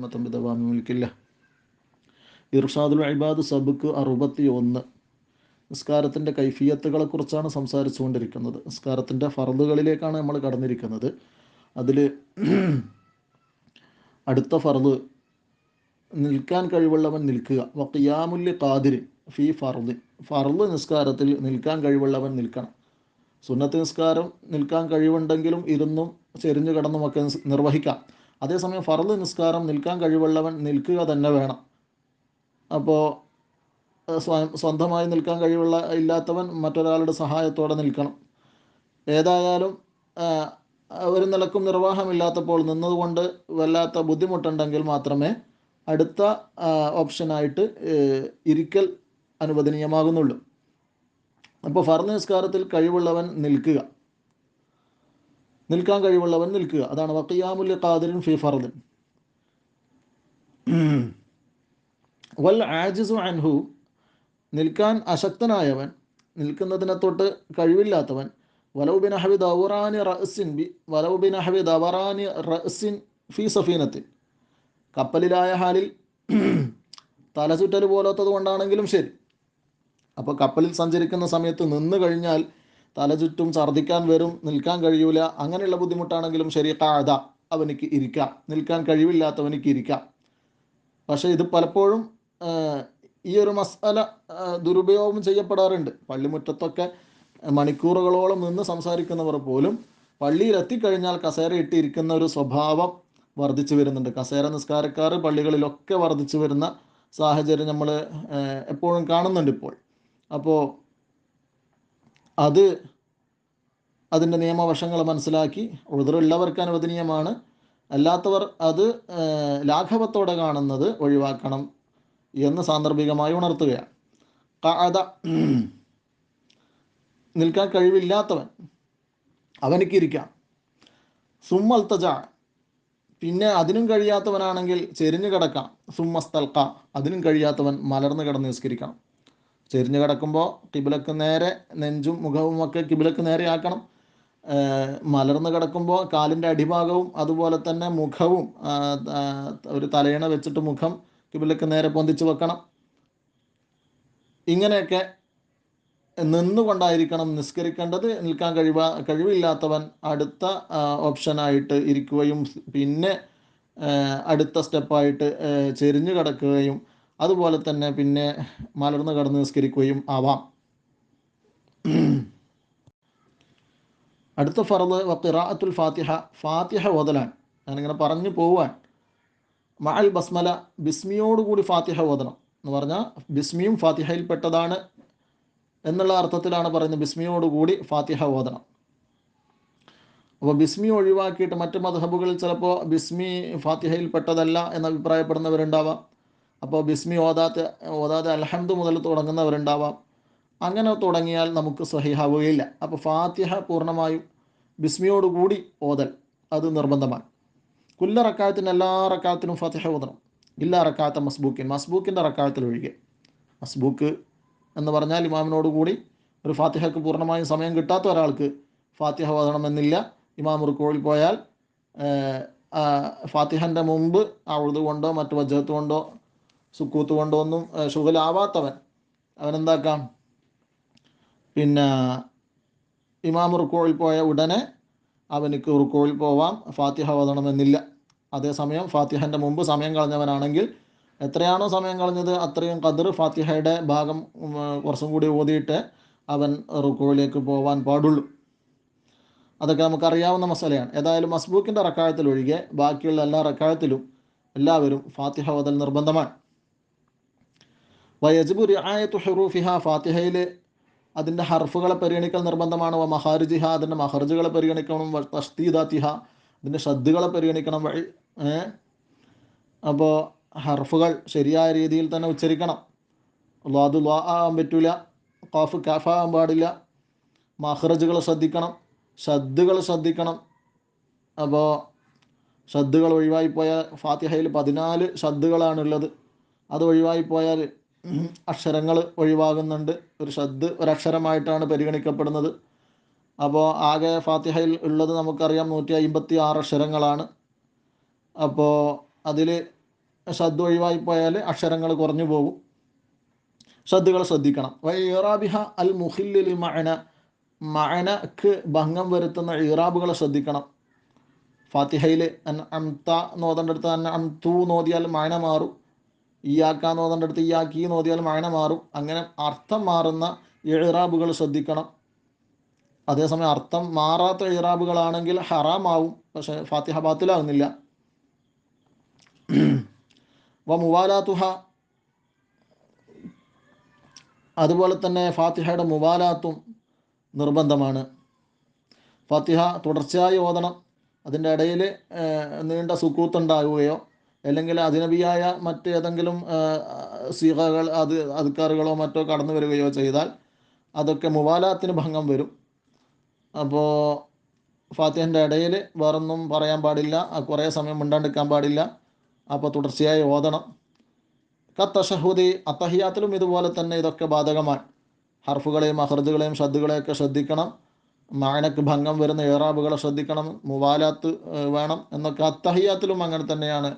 ദായിമത്തൻ ബിദവാമി മുൽക്കില്ല. ഇർഷാദുൽ ഇബാദ് സബുക്ക് 61. നിസ്കാരത്തിൻ്റെ കൈഫിയത്തുകളെ കുറിച്ചാണ് സംസാരിച്ചുകൊണ്ടിരിക്കുന്നത്. നിസ്കാരത്തിൻ്റെ ഫർദുകളിലേക്കാണ് നമ്മൾ കടന്നിരിക്കുന്നത്. അതിൽ അടുത്ത ഫർദ് നിൽക്കാൻ കഴിവുള്ളവൻ നിൽക്കുക. വഖിയാമുല്ലി ഖാദിരിൻ ഫി ഫർദ്, ഫർദ് നിസ്കാരത്തിൽ നിൽക്കാൻ കഴിവുള്ളവൻ നിൽക്കണം. സുന്നത്ത് നിസ്കാരം നിൽക്കാൻ കഴിവുണ്ടെങ്കിലും ഇരുന്നും ചെരിഞ്ഞു കിടന്നുമൊക്കെ നിർവഹിക്കാം. അതേസമയം ഫർദ് നിസ്കാരം നിൽക്കാൻ കഴിവുള്ളവൻ നിൽക്കുക തന്നെ വേണം. അപ്പോൾ സ്വന്തമായി നിൽക്കാൻ കഴിവുള്ള ഇല്ലാത്തവൻ മറ്റൊരാളുടെ സഹായത്തോടെ നിൽക്കണം. ഏതായാലും ഒരു നിലക്കും നിർവാഹമില്ലാത്തപ്പോൾ നിന്നതുകൊണ്ട് വല്ലാത്ത ബുദ്ധിമുട്ടുണ്ടെങ്കിൽ മാത്രമേ അടുത്ത ഓപ്ഷനായിട്ട് ഇരിക്കൽ അനുവദനീയമാകുന്നുള്ളൂ. അപ്പോൾ ഫർദ് നിസ്കാരത്തിൽ കഴിവുള്ളവൻ നിൽക്കുക, നിൽക്കാൻ കഴിവുള്ളവൻ നിൽക്കുക. അതാണ് വഖിയാമുൽ ഖാദിരിൻ ഫി ഫർദിൻ. വൽ ആജിസു അൻഹു, നിൽക്കാൻ അശക്തനായവൻ, നിൽക്കുന്നതിനെ തൊട്ട് കഴിവില്ലാത്തവൻ, വലൗ ബിനഹവി ദവറാനി റഅ്സിൻ ഫി സഫീനത്തിൻ, കപ്പലിലായ ഹാലിൽ തലചുറ്റൽ പോലത്തത് കൊണ്ടാണെങ്കിലും ശരി. അപ്പോൾ കപ്പലിൽ സഞ്ചരിക്കുന്ന സമയത്ത് നിന്ന് കഴിഞ്ഞാൽ തലചുറ്റും, ഛർദ്ദിക്കാൻ വരും, നിൽക്കാൻ കഴിയൂല, അങ്ങനെയുള്ള ബുദ്ധിമുട്ടാണെങ്കിലും ശരി, ഖഅദ, അവനിക്ക് ഇരിക്കാം. നിൽക്കാൻ കഴിവില്ലാത്തവനിക്ക് ഇരിക്കാം. പക്ഷേ ഇത് പലപ്പോഴും ഈ ഒരു മസ്അല ദുരുപയോഗം ചെയ്യപ്പെടാറുണ്ട്. പള്ളിമുറ്റത്തൊക്കെ മണിക്കൂറുകളോളം നിന്ന് സംസാരിക്കുന്നവർ പോലും പള്ളിയിലെത്തിക്കഴിഞ്ഞാൽ കസേര ഇട്ടിരിക്കുന്ന ഒരു സ്വഭാവം വർദ്ധിച്ചു വരുന്നുണ്ട്. കസേര നിസ്കാരക്കാർ പള്ളികളിലൊക്കെ വർദ്ധിച്ചു വരുന്ന സാഹചര്യം നമ്മൾ എപ്പോഴും കാണുന്നുണ്ട് ഇപ്പോൾ. അപ്പോൾ അതിൻ്റെ നിയമവശങ്ങൾ മനസ്സിലാക്കി ഉദ്റുള്ളവർക്ക് അനുവദനീയമാണ്. അല്ലാത്തവർ അത് ലാഘവത്തോടെ കാണുന്നത് ഒഴിവാക്കണം എന്ന് സാന്ദർഭികമായി ഉണർത്തുകയാണ്. ഖഅദ, നിൽക്കാൻ കഴിവില്ലാത്തവൻ അവനിക്കിരിക്കാം. സുമ്മൽതജ, പിന്നെ അതിനും കഴിയാത്തവനാണെങ്കിൽ ചെരിഞ്ഞു കിടക്കാം. സുമ്മസ്തൽഖ, അതിനും കഴിയാത്തവൻ മലർന്നു കിടന്ന് നിസ്കരിക്കണം. ചെരിഞ്ഞു കിടക്കുമ്പോൾ കിബിലക്ക് നേരെ നെഞ്ചും മുഖവും ഒക്കെ കിബിലക്ക് നേരെ ആക്കണം. മലർന്നു കിടക്കുമ്പോൾ കാലിൻ്റെ അടിഭാഗവും അതുപോലെ തന്നെ മുഖവും ഒരു തലയിണ വെച്ചിട്ട് മുഖം കിബിലക്ക് നേരെ പൊന്തിച്ച് വെക്കണം. ഇങ്ങനെയൊക്കെ നിന്നുകൊണ്ടായിരിക്കണം നിസ്കരിക്കേണ്ടത്. നിൽക്കാൻ കഴിവില്ലാത്തവൻ അടുത്ത ഓപ്ഷനായിട്ട് ഇരിക്കുകയും പിന്നെ അടുത്ത സ്റ്റെപ്പായിട്ട് ചെരിഞ്ഞു കിടക്കുകയും അതുപോലെ തന്നെ പിന്നെ മലർന്നു കിടന്ന് നിസ്കരിക്കുകയും ആവാം. അടുത്ത ഫർദ് വഖിറാഅത്തുൽ ഫാത്തിഹ, ഫാത്തിഹ ഓതലാൻ. ഞാനിങ്ങനെ പറഞ്ഞു പോവാൻ. മഅൽ ബസ്മല, ബിസ്മിയോടുകൂടി ഫാത്തിഹ ഓതണം എന്ന് പറഞ്ഞാൽ ബിസ്മിയും ഫാത്തിഹയിൽ പെട്ടതാണ് എന്നുള്ള അർത്ഥത്തിലാണ് പറയുന്നത്. ബിസ്മിയോടുകൂടി ഫാത്തിഹ ഓതണം. അപ്പോൾ ബിസ്മി ഒഴിവാക്കിയിട്ട് മറ്റ് മദ്ഹബുകളിൽ ചിലപ്പോൾ ബിസ്മി ഫാത്തിഹയിൽ പെട്ടതല്ല എന്ന് അഭിപ്രായപ്പെടുന്നവരുണ്ടാവാം. അപ്പോൾ ബിസ്മി ഓതാതെ അൽഹംദു മുതൽ തുടങ്ങുന്നവരുണ്ടാവാം. അങ്ങനെ തുടങ്ങിയാൽ നമുക്ക് സ്വഹീഹാവുകയില്ല. അപ്പോൾ ഫാത്തിഹ പൂർണ്ണമായും ബിസ്മിയോടുകൂടി ഓതൽ അത് നിർബന്ധമാണ്. കുല്ല റക്കായത്തിന്, എല്ലാ റക്കായത്തിനും ഫാത്തിഹ ഓതണം. ഇല്ല റക്കാത്ത മസ്ബൂക്കിൻ്റെ റക്കായത്തിൽ ഒഴികെ. മസ്ബൂക്ക് എന്ന് പറഞ്ഞാൽ ഇമാമിനോടുകൂടി ഒരു ഫാത്തിഹയ്ക്ക് പൂർണ്ണമായും സമയം കിട്ടാത്ത ഒരാൾക്ക് ഫാത്തിഹ ഓതണമെന്നില്ല. ഇമാം റുക്കോയിൽ പോയാൽ ഫാത്തിഹൻ്റെ മുമ്പ് അഉദു കൊണ്ടോ മറ്റു വജ്ഹത്ത് കൊണ്ടോ സുക്കൂത്ത് കൊണ്ടോ ഒന്നും ശുഗലാവാത്തവൻ അവനെന്താക്കാം, പിന്നെ ഇമാം റുക്കോയിൽ പോയ ഉടനെ അവനിക്ക് റുക്കോയിൽ പോവാം, ഫാത്തിഹ ഓതണമെന്നില്ല. അതേസമയം ഫാത്തിഹൻ്റെ മുമ്പ് സമയം കളഞ്ഞവനാണെങ്കിൽ എത്രയാണോ സമയം കളഞ്ഞത് അത്രയും ഖദർ ഫാത്തിഹയുടെ ഭാഗം കുറച്ചും കൂടി ഓതിയിട്ട് അവൻ റുക്കോയിലേക്ക് പോവാൻ പാടുള്ളൂ. അതൊക്കെ നമുക്കറിയാവുന്ന മസലയാണ്. ഏതായാലും മസ്ബൂക്കിൻ്റെ റക്കായത്തിൽ ഒഴികെ ബാക്കിയുള്ള എല്ലാ റക്കായത്തിലും എല്ലാവരും ഫാത്തിഹ ഓതൽ നിർബന്ധമാണ്. വയജിബു റിആയത്തു ഹുറൂഫിഹ, ഫാത്തിഹയിൽ അതിൻ്റെ ഹർഫുകളെ പരിഗണിക്കൽ നിർബന്ധമാണ്. വ മഹാരിജിഹ, അതിൻ്റെ മഹർജുകളെ പരിഗണിക്കണം. വ തഷ്ദീദാത്തിഹ, അതിൻ്റെ ഷദ്ദുകളെ പരിഗണിക്കണം. അപ്പോൾ ഹർഫുകൾ ശരിയായ രീതിയിൽ തന്നെ ഉച്ചരിക്കണം. ലാദു ലാ ആകാൻ പറ്റില്ല, ഖാഫ് കാഫ ആകാൻ പാടില്ല. മഹ്റജുകൾ ശ്രദ്ധിക്കണം, ഷദ്ദുകൾ ശ്രദ്ധിക്കണം. അപ്പോൾ ഷദ്ദുകൾ ഒഴിവായിപ്പോയാൽ ഫാത്തിഹയിൽ 14 ഷദ്ദുകളാണുള്ളത്. അത് ഒഴിവായിപ്പോയാൽ അക്ഷരങ്ങൾ ഒഴിവാകുന്നുണ്ട്. ഒരു ഷദ്ദ് ഒരക്ഷരമായിട്ടാണ് പരിഗണിക്കപ്പെടുന്നത്. അപ്പോൾ ആകെ ഫാത്തിഹയിൽ ഉള്ളത് നമുക്കറിയാം 156 അക്ഷരങ്ങളാണ്. അപ്പോൾ അതിൽ ഷദ് ഒഴിവായി പോയാൽ അക്ഷരങ്ങൾ കുറഞ്ഞു പോകും. ഷദ്ദുകൾ ശ്രദ്ധിക്കണം. ഇറാബിഹ അൽ മുഹില്ലിൽ മഅനക്ക് ഭംഗം വരുത്തുന്ന ഇറാബുകളെ ശ്രദ്ധിക്കണം. ഫാത്തിഹയിൽ അംത നോതേണ്ടടുത്ത് അംതു നോദിയാൽ മഅന മാറും. ഇയാക്ക നോതേണ്ടടുത്ത് ഇയാക്കി നോദിയാൽ മഅന മാറും. അങ്ങനെ അർത്ഥം മാറുന്ന ഇറാബുകൾ ശ്രദ്ധിക്കണം. അതേസമയം അർത്ഥം മാറാത്ത ഇറാബുകളാണെങ്കിൽ ഹറാമാവും, പക്ഷെ ഫാത്തിഹ ബാത്തിലാവുന്നില്ല. മുവാലാത്തുഹ, അതുപോലെ തന്നെ ഫാത്തിഹയുടെ മുവാലാത്തും നിർബന്ധമാണ്. ഫാത്തിഹ തുടർച്ചയായി ഓതണം. അതിൻ്റെ ഇടയിൽ നീണ്ട സുക്കൂത്തുണ്ടാവുകയോ അല്ലെങ്കിൽ അജ്നബിയായ മറ്റേതെങ്കിലും സീഗകൾ അദ്കാറുകളോ മറ്റോ കടന്നു വരികയോ ചെയ്താൽ അതൊക്കെ മുവാലാത്തിന് ഭംഗം വരും. അപ്പോൾ ഫാത്തിഹൻ്റെ ഇടയിൽ വേറൊന്നും പറയാൻ പാടില്ല, കുറേ സമയം മിണ്ടാണ്ടിരിക്കാൻ പാടില്ല. അപ്പോൾ തുടർച്ചയായി ഓതണം. തശഹുദി, അത്തഹിയാത്തിലും ഇതുപോലെ തന്നെ ഇതൊക്കെ ബാധകമാണ്. ഹർഫുകളെയും മഹ്റജുകളെയും ഷദ്ദുകളെയൊക്കെ ശ്രദ്ധിക്കണം. മഅനക്ക് ഭംഗം വരുന്ന ഇറാബുകളെ ശ്രദ്ധിക്കണം. മുവാലാത്ത് വേണം എന്നൊക്കെ അത്തഹിയാത്തിലും അങ്ങനെ തന്നെയാണ്.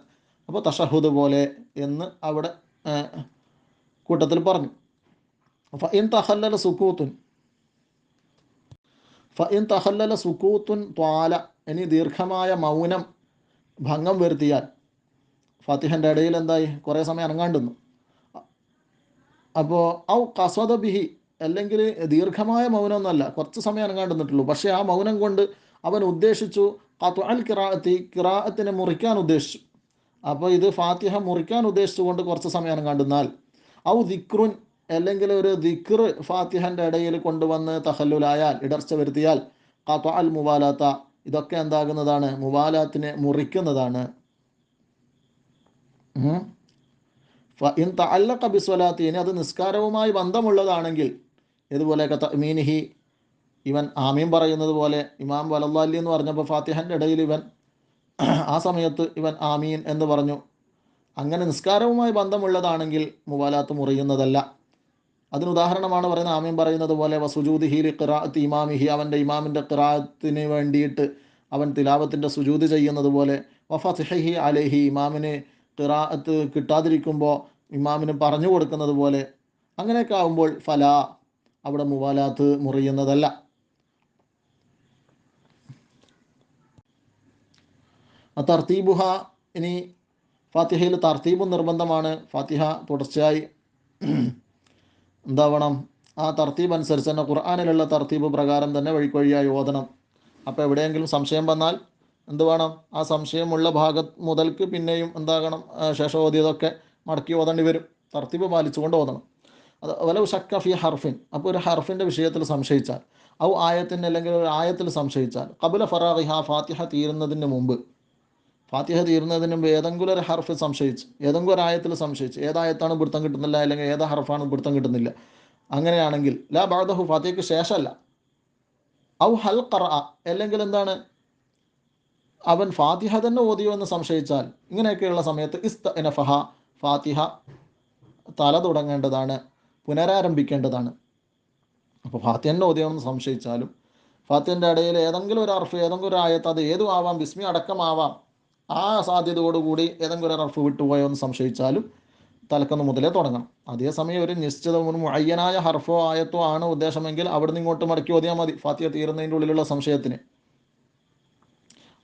അപ്പോൾ തശഹുദ് പോലെ എന്ന് അവിടെ കൂട്ടത്തിൽ പറഞ്ഞു. ഫഇൻ തഖല്ലല സുകൂത്തുൻ ത്വാല, ഇനി ദീർഘമായ മൗനം ഭംഗം വരുത്തിയാൽ, ഫാത്തിഹൻ്റെ ഇടയിൽ എന്തായി കുറേ സമയം അനങ്ങാണ്ടുന്നു. അപ്പോൾ ഔ ഖസദ ബിഹി, അല്ലെങ്കിൽ ദീർഘമായ മൗനമൊന്നുമല്ല, കുറച്ച് സമയം അനങ്ങാണ്ട് നിന്നിട്ടുള്ളൂ, പക്ഷേ ആ മൗനം കൊണ്ട് അവൻ ഉദ്ദേശിച്ചു ഖത്അൽ ഖിറാഅത്തിനെ മുറിക്കാൻ ഉദ്ദേശിച്ചു. അപ്പോൾ ഇത് ഫാത്തിഹ മുറിക്കാൻ ഉദ്ദേശിച്ചുകൊണ്ട് കുറച്ച് സമയം അനങ്ങാണ്ടുന്നാൽ, ഔ ദിക്റുൻ, അല്ലെങ്കിൽ ഒരു ദിക്ർ ഫാത്തിഹൻ്റെ ഇടയിൽ കൊണ്ടുവന്ന് തഖല്ലുലായാൽ, ഇടർച്ച വരുത്തിയാൽ, ഖത്അൽ മുവാലാത്ത, ഇതൊക്കെ എന്താകുന്നതാണ്? മുവാലാത്തിനെ മുറിക്കുന്നതാണ്. ഇൻ തഅല്ലഖ ബിസ്വലാത്തി, ഇനി അത് നിസ്കാരവുമായി ബന്ധമുള്ളതാണെങ്കിൽ, ഇതുപോലെയൊക്കെ തഅ്മീനിഹി, ഇവൻ ആമീൻ പറയുന്നത് പോലെ ഇമാം വലല്ലാലി എന്ന് പറഞ്ഞപ്പോൾ ഫാത്തിഹൻ്റെ ഇടയിൽ ഇവൻ ആ സമയത്ത് ഇവൻ ആമീൻ എന്ന് പറഞ്ഞു. അങ്ങനെ നിസ്കാരവുമായി ബന്ധമുള്ളതാണെങ്കിൽ മുവാലാത്ത് മുറിയുന്നതല്ല. അതിനുദാഹരണമാണ് പറയുന്നത് ആമീൻ പറയുന്നത് പോലെ വസുജൂദിഹി ലിഖിറാഅത്തി ഇമാമിഹി, അവൻ്റെ ഇമാമിൻ്റെ ഖിറാഅത്തിന് വേണ്ടിയിട്ട് അവൻ തിലാവത്തിൻ്റെ സുജൂദ് ചെയ്യുന്നത് പോലെ, വഫത്ഹിഹി അലൈഹി, ഇമാമിന് ഖിറാഅത്ത് കിട്ടാതിരിക്കുമ്പോൾ ഇമാമിന് പറഞ്ഞു കൊടുക്കുന്നത് പോലെ, അങ്ങനെയൊക്കെ ആകുമ്പോൾ ഫലാ, അവിടെ മുവാലാത്ത് മുറിയുന്നതല്ല. തർത്തീബുഹ, ഇനി ഫാത്തിഹയിൽ തർത്തീബും നിർബന്ധമാണ്. ഫാത്തിഹ തുടർച്ചയായി എന്താവണം? ആ തർത്തീബ് അനുസരിച്ച് തന്നെ, ഖുർആനിലുള്ള തർത്തീബ് പ്രകാരം തന്നെ വഴിക്കൊഴിയായി ഓതണം. അപ്പോൾ എവിടെയെങ്കിലും സംശയം വന്നാൽ എന്ത് വേണം? ആ സംശയമുള്ള ഭാഗത്ത് മുതൽക്ക് പിന്നെയും എന്താകണം? ശേഷം ഓതിയതൊക്കെ മടക്കി ഓതേണ്ടി വരും. തർത്തീബ് പാലിച്ചുകൊണ്ട് ഓതണം. അത് വലവ് ഷക്ക ഫി ഹർഫിൻ, അപ്പോൾ ഒരു ഹർഫിൻ്റെ വിഷയത്തിൽ സംശയിച്ചാൽ, ഔ ആയത്തിന്, അല്ലെങ്കിൽ ഒരു ആയത്തിൽ സംശയിച്ചാൽ, ഖബ്ല ഫറാഗിഹ, ഫാത്തിഹ തീരുന്നതിന് മുമ്പ്, ഫാത്തിഹ തീരുന്നതിന് മുമ്പ് ഏതെങ്കിലും ഒരു ഹർഫ് സംശയിച്ച്, ഏതെങ്കിലും ഒരു ആയത്തിൽ സംശയിച്ച്, ഏതായത്താണ് പിടുത്തം കിട്ടുന്നില്ല, അല്ലെങ്കിൽ ഏതാ ഹർഫാണ് പിടുത്തം കിട്ടുന്നില്ല, അങ്ങനെയാണെങ്കിൽ ലാ ബഅദഹു, ഫാത്തിഹയ്ക്ക് ശേഷമല്ല. ഔ ഹൽ ഖറഅ, അല്ലെങ്കിൽ എന്താണ്, അവൻ ഫാത്തിഹ തന്നെ ഓതിയോ എന്ന് സംശയിച്ചാൽ, ഇങ്ങനെയൊക്കെയുള്ള സമയത്ത് ഇസ്തഅനഫഹ, ഫാത്തിഹ തല തുടങ്ങേണ്ടതാണ്, പുനരാരംഭിക്കേണ്ടതാണ്. അപ്പോൾ ഫാത്തിഹ തന്നെ ഓതിയോ എന്ന് സംശയിച്ചാലും, ഫാത്തിഹൻ്റെ ഇടയിൽ ഏതെങ്കിലും ഒരു ഹർഫ്, ഏതെങ്കിലും ഒരു ആയത്ത്, അത് ഏതും ആവാം, ബിസ്മി അടക്കമാവാം, ആ സാധ്യതയോടുകൂടി ഏതെങ്കിലും ഒരു ഹർഫ് വിട്ടുപോയോ എന്ന് സംശയിച്ചാലും തലക്കന്ന് മുതലേ തുടങ്ങണം. അതേസമയം ഒരു നിശ്ചിത മുഅയ്യനായ ഹർഫോ ആയത്തോ ആണ് ഉദ്ദേശമെങ്കിൽ അവിടുന്ന് ഇങ്ങോട്ട് മടക്കി ഓതിയാൽ മതി, ഫാത്തിഹ തീരുന്നതിൻ്റെ ഉള്ളിലുള്ള സംശയത്തിന്.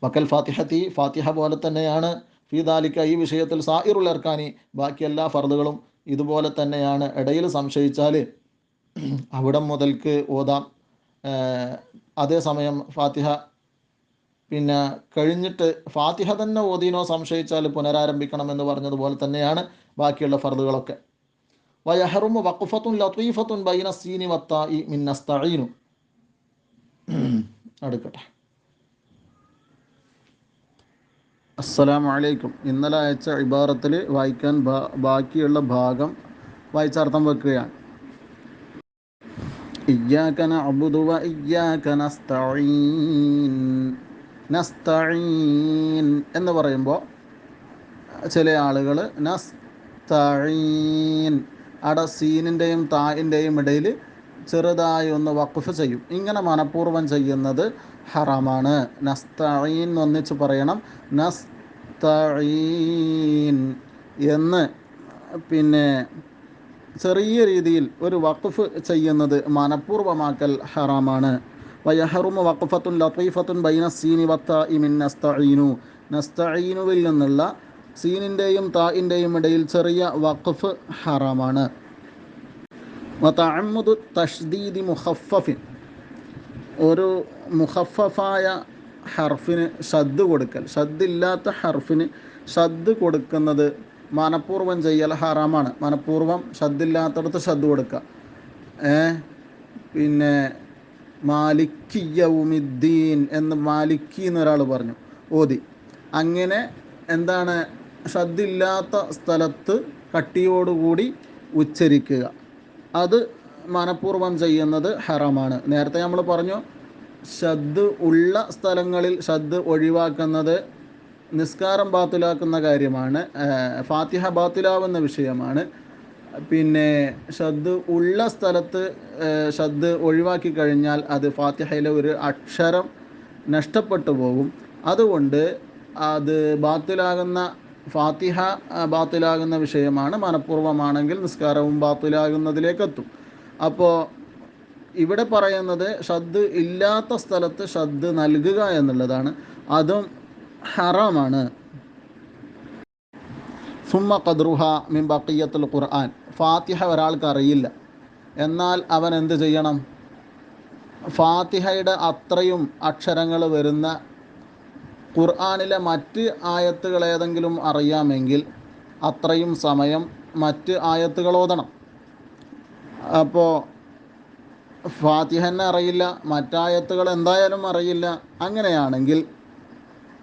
വക്കൽ ഫാത്തിഹത്തി, ഫാത്തിഹ പോലെ തന്നെയാണ്, ഫീ ദാലിക, ഈ വിഷയത്തിൽ, സായിറുൽ അർക്കാനി, ബാക്കി എല്ലാ ഫർദുകളും ഇതുപോലെ തന്നെയാണ്. ഇടയിൽ സംശയിച്ചാൽ അവിടം മുതൽക്ക് ഓതാം. അതേസമയം ഫാത്തിഹ പിന്നെ കഴിഞ്ഞിട്ട് ഫാത്തിഹ തന്നെ ഓതീനോ സംശയിച്ചാൽ പുനരാരംഭിക്കണം എന്ന് പറഞ്ഞതുപോലെ തന്നെയാണ് ബാക്കിയുള്ള ഫർദുകളൊക്കെ. വയഹറുമു വഖഫത്തുൻ ലതീഫത്തുൻ ബൈന സീനി വത്താഇ മിൻ നസ്തഈനു. അടുക്കട്ടെ. അസ്സലാമു അലൈക്കും. ഇന്നലെ അയച്ച ഇബാറത്തിൽ വായിക്കാൻ ബാക്കിയുള്ള ഭാഗം വായിച്ചർത്ഥം വെക്കുകയാണ്. ഇയ്യാക നഅ്ബുദു വ ഇയ്യാക നസ്തഈൻ. നസ്തഈൻ എന്ന് പറയുമ്പോൾ ചില ആളുകൾ നസ്തഈൻ അവിടെ സീനിൻ്റെയും തായിൻ്റെയും ഇടയിൽ ചെറുതായി ഒന്ന് വഖഫ് ചെയ്യും. ഇങ്ങനെ മനഃപൂർവ്വം ചെയ്യുന്നത് ഹറാമാണ്. നസ്തഈൻ ഒന്നിച്ച് പറയണം, നസ്തഈൻ. എന്ന് പിന്നെ ചെറിയ രീതിയിൽ ഒരു വഖഫ് ചെയ്യുന്നത് മനഃപൂർവ്വമാക്കൽ ഹറാമാണ്. വയഹറുമു വഖഫത്തുൻ ലത്തീഫത്തുൻ ബൈന സീനി വത്താഇ മിൻ നസ്തഈനു, നസ്തഈനുവിൽ നിന്നുള്ള സീനിൻ്റെയും താഇൻ്റെയും ഇടയിൽ ചെറിയ വഖഫ് ഹറാമാണ്. വതഅമ്മുദു തഷ്ദീദി മുഖഫഫിൻ, ഒരു മുഖഫഫായ ഹർഫിന് ഷദ് കൊടുക്കൽ, ഷദ്ദില്ലാത്ത ഹർഫിന് ഷദ് കൊടുക്കുന്നത് മനഃപൂർവ്വം ചെയ്യൽ ഹറാമാണ്. മനഃപൂർവ്വം ഷദ്ദില്ലാത്തടത്ത് ഷദ് കൊടുക്കുക. പിന്നെ മാലിക്കി യൗമിദ്ദീൻ എന്ന് മാലിക്കി എന്നൊരാൾ പറഞ്ഞു ഓതി. അങ്ങനെ എന്താണ്, ഷദ്ദില്ലാത്ത സ്ഥലത്ത് കട്ടിയോടുകൂടി ഉച്ചരിക്കുക. അത് മനഃപൂർവ്വം ചെയ്യുന്നത് ഹറാമാണ്. നേരത്തെ നമ്മൾ പറഞ്ഞു ഷദ് ഉള്ള സ്ഥലങ്ങളിൽ ഷദ് ഒഴിവാക്കുന്നത് നിസ്കാരം ബാത്തിലാക്കുന്ന കാര്യമാണ്, ഫാത്തിഹ ബാത്തിലാവുന്ന വിഷയമാണ്. പിന്നെ ഷദ് ഉള്ള സ്ഥലത്ത് ഷദ് ഒഴിവാക്കി കഴിഞ്ഞാൽ അത് ഫാത്തിഹയിലെ ഒരു അക്ഷരം നഷ്ടപ്പെട്ടു പോകും. അതുകൊണ്ട് അത് ബാത്തിലാകുന്ന, ഫാത്തിഹ ബാത്തിലാകുന്ന വിഷയമാണ്. മനഃപൂർവ്വമാണെങ്കിൽ നിസ്കാരവും ബാത്തിലാകുന്നതിലേക്കെത്തും. അപ്പോൾ ഇവിടെ പറയുന്നത് ഷദ് ഇല്ലാത്ത സ്ഥലത്ത് ഷദ് നൽകുക എന്നുള്ളതാണ്. അതും ഹറാമാണ്. സുമ്മ ഖദ്റുഹ മിൻ ബഖിയ്യത്തുൽ ഖുർആൻ, ഫാത്തിഹ ഒരാൾക്ക് അറിയില്ല, എന്നാൽ അവൻ എന്ത് ചെയ്യണം? ഫാത്തിഹയുടെ അത്രയും അക്ഷരങ്ങൾ വരുന്ന ഖുർആനിലെ മറ്റ് ആയത്തുകൾ ഏതെങ്കിലും അറിയാമെങ്കിൽ അത്രയും സമയം മറ്റ് ആയത്തുകൾ ഓതണം. അപ്പോൾ ഫാത്തിഹന്നെ അറിയില്ല, മറ്റായത്തുകൾ എന്തായാലും അറിയില്ല, അങ്ങനെയാണെങ്കിൽ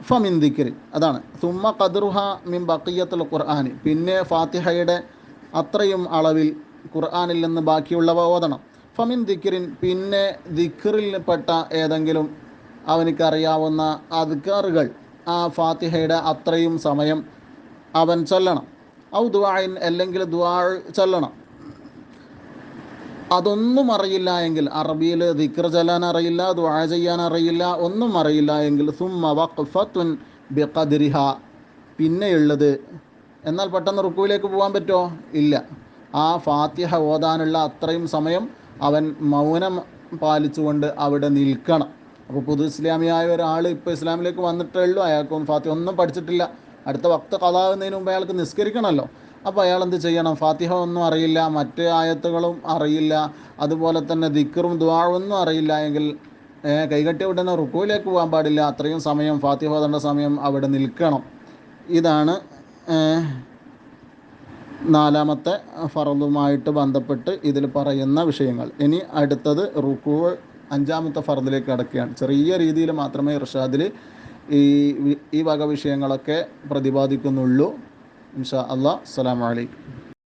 ഫമിൻ ദിക്രി, അതാണ് സുമ്മ ഖദ്റുഹ മിൻ ബഖിയ്യത്തുൽ ഖുർആൻ, പിന്നെ ഫാത്തിഹയുടെ അത്രയും അളവിൽ ഖുർആനിൽ നിന്ന് ബാക്കിയുള്ളവ ഓതണം. ഫമിൻ ദിക്രിൻ, പിന്നെ ദിക്റിൽപ്പെട്ട ഏതെങ്കിലും അവനിക്കറിയാവുന്ന അദ്കാറുകൾ ആ ഫാത്തിഹയുടെ അത്രയും സമയം അവൻ ചൊല്ലണം. ഔ ദുആഇൻ, അല്ലെങ്കിൽ ദുആ ചൊല്ലണം. അതൊന്നും അറിയില്ല എങ്കിൽ, അറബിയിൽ ദിക്ർ ചൊല്ലാൻ അറിയില്ല, ദുആ ചെയ്യാൻ അറിയില്ല, ഒന്നും അറിയില്ല എങ്കിൽ സുമ്മ വഖഫത്തുൻ ബിഖദ്രിഹ, പിന്നെയുള്ളത്, എന്നാൽ പെട്ടെന്ന് റുക്കൂയിലേക്ക് പോകാൻ പറ്റുമോ? ഇല്ല. ആ ഫാത്തിഹ ഓതാനുള്ള അത്രയും സമയം അവൻ മൗനം പാലിച്ചുകൊണ്ട് അവിടെ നിൽക്കണം. അപ്പോൾ പുതു ഇസ്ലാമിയായ ഒരാൾ ഇപ്പോൾ ഇസ്ലാമിലേക്ക് വന്നിട്ടേ ഉള്ളൂ, അയാൾക്കൊന്നും ഫാത്തിഹ ഒന്നും പഠിച്ചിട്ടില്ല, അടുത്ത വക്ത് ഖളാവുന്നതിന് മുമ്പ് അയാൾക്ക് നിസ്കരിക്കണമല്ലോ. അപ്പോൾ അയാൾ എന്ത് ചെയ്യണം? ഫാത്തിഹ ഒന്നും അറിയില്ല, മറ്റ് ആയത്തുകളും അറിയില്ല, അതുപോലെ തന്നെ ദിക്റും ദുആഒന്നും അറിയില്ല എങ്കിൽ കൈകട്ടി ഉടനെ റുക്കൂയിലേക്ക് പോകാൻ പാടില്ല. അത്രയും സമയം ഫാത്തിഹ ഓതേണ്ട സമയം അവിടെ നിൽക്കണം. ഇതാണ് നാലാമത്തെ ഫർളുമായിട്ട് ബന്ധപ്പെട്ട് ഇതിൽ പറയുന്ന വിഷയങ്ങൾ. ഇനി അടുത്തത് റുക്കൂ, അഞ്ചാമത്തെ ഫർദിലേക്ക് കടക്കുകയാണ്. ചെറിയ രീതിയിൽ മാത്രമേ ഇർഷാദിൽ ഈ വക വിഷയങ്ങളൊക്കെ പ്രതിപാദിക്കുന്നുള്ളൂ. ഇൻഷാ അല്ലാഹ്. അസ്സലാമു അലൈക്കും.